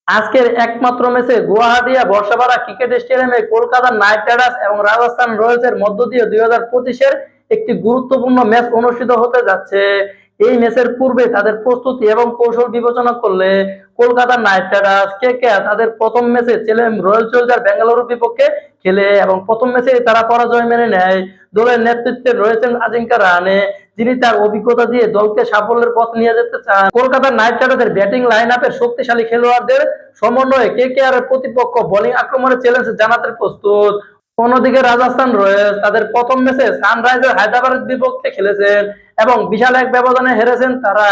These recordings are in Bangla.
আজকের একমাত্র ম্যাচে গুয়াহাটিয়া বর্ষাপাড়া ক্রিকেট স্টেডিয়ামে কলকাতা নাইট রাইডার্স এবং রাজস্থান রয়্যালসের মধ্য দিয়ে 2025-এর একটি গুরুত্বপূর্ণ ম্যাচ অনুষ্ঠিত হতে যাচ্ছে। এই ম্যাচের পূর্বে তাদের প্রস্তুতি এবং কৌশল বিবেচনা করলে কলকাতা নাইট রাইডার্স কেকেআর তাদের প্রথম ম্যাচে রয়্যাল চ্যালেঞ্জার্স বেঙ্গালুরুর বিপক্ষে খেলে এবং প্রথম ম্যাচে তারা পরাজয় মেনে নেয়। দলের নেতৃত্বে রয়েছেন আজিঙ্কা রাহানে, যিনি তার অভিজ্ঞতা দিয়ে দলকে সাফল্যের পথ নিয়ে যেতে চান। কলকাতা নাইট রাইডার্সের ব্যাটিং লাইন আপের শক্তিশালী খেলোয়াড়দের সমন্বয়ে কেকেআর এর প্রতিপক্ষ বোলিং আক্রমণে চ্যালেঞ্জ জানাতে প্রস্তুত। অন্যদিকে রাজস্থান রয়্যালস তাদের প্রথম ম্যাচে সানরাইজার্স হায়দ্রাবাদের বিপক্ষে খেলেছেন এবং বিশাল এক ব্যবধানে হেরেছেন তারা।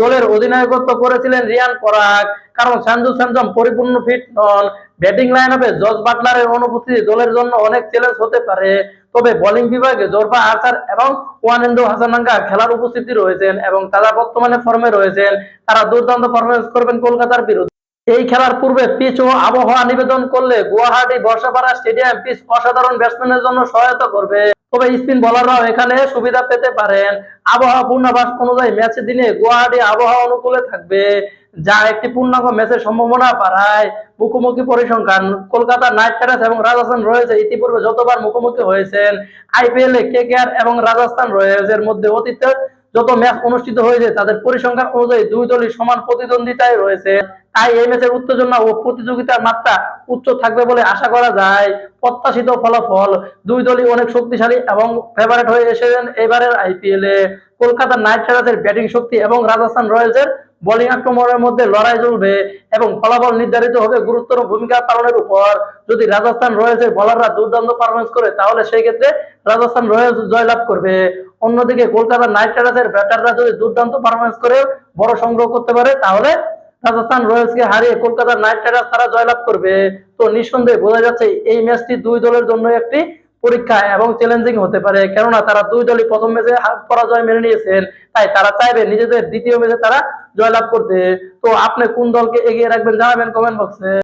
দলের অধিনায়কত্ব করেছিলেন রিয়ান পরাগ, কারণ সঞ্জু স্যামসন পরিপূর্ণ ফিট নন। ব্যাটিং লাইন আপে জস বাটলারের অনুপস্থিতি দলের জন্য অনেক চ্যালেঞ্জ হতে পারে, তবে বোলিং বিভাগে জোরফা আর্চার এবং ওয়ানেন্দু হাসানাঙ্গা খেলার উপস্থিতি রয়েছেন এবং তারা বর্তমানে ফর্মে রয়েছেন। তারা দুর্দান্ত পারফরমেন্স করবেন কলকাতার বিরুদ্ধে। এই খেলার পূর্বে পিচ ও আবহাওয়া নিবেদন করলে গুয়াহাটি বর্ষাপাড়া স্টেডিয়াম পিচ অসাধারণ ব্যাটসম্যানের জন্য সহায়তা করবে, তবে স্পিন বোলাররাও এখানে সুবিধা পেতে পারেন। আবহাওয়া পূর্বাভাস অনুযায়ী ম্যাচের দিনে গুয়াহাটি আবহাওয়া অনুকূলে থাকবে, যা একটি পূর্ণাঙ্গ ম্যাচের সম্ভাবনা বাড়ায়। মুখোমুখি পরিসংখ্যান: কলকাতা নাইট রাইডার্স এবং রাজস্থান রয়্যালস ইতিপূর্বে যতবার মুখোমুখি হয়েছেন আইপিএল এ কেকেআর এবং রাজস্থান রয়্যালস এর মধ্যে অতীতে যত ম্যাচ অনুষ্ঠিত হয়েছে তাদের পরিসংখ্যান অনুযায়ী দুই দলই সমান প্রতিদ্বন্দ্বিতায় রয়েছে। তাই এই ম্যাচের উত্তেজনা ও প্রতিযোগিতার মাত্রা উচ্চ থাকবে বলে আশা করা যায়। প্রত্যাশিত ফলাফল: দুই দলই অনেক শক্তিশালী এবং ফেভারিট হয়ে এসেছেন এবারের আইপিএল এ। কলকাতা নাইট রাইডার্সের ব্যাটিং শক্তি এবং রাজস্থান রয়্যালসের বোলিং আক্রমণের মধ্যে লড়াই চলবে এবং ফলাফল নির্ধারিত হবে গুরুত্বপূর্ণ ভূমিকা পালনের উপর। যদি রাজস্থান রয়্যালসের বোলাররা দুর্দান্ত পারফরমেন্স করে তাহলে সেই ক্ষেত্রে রাজস্থান রয়্যালস জয়লাভ করবে। অন্যদিকে কলকাতা নাইট রাইডার্সের ব্যাটাররা যদি দুর্দান্ত পারফরমেন্স করে বড় সংগ্রহ করতে পারে তাহলে রাজস্থান রয়্যালসকে হারিয়ে কলকাতা নাইট রাইডার্স তারা জয়লাভ করবে। তো নিঃসন্দেহে বোঝা যাচ্ছে এই ম্যাচটি দুই দলের জন্য একটি পরীক্ষা এবং চ্যালেঞ্জিং হতে পারে, কেননা তারা দুই দলই প্রথম ম্যাচে পরাজয় মেনে নিয়েছেন, তাই তারা চাইবে নিজেদের দ্বিতীয় ম্যাচে তারা জয়লাভ করতে। তো আপনি কোন দলকে এগিয়ে রাখবেন জানাবেন কমেন্ট বক্সে।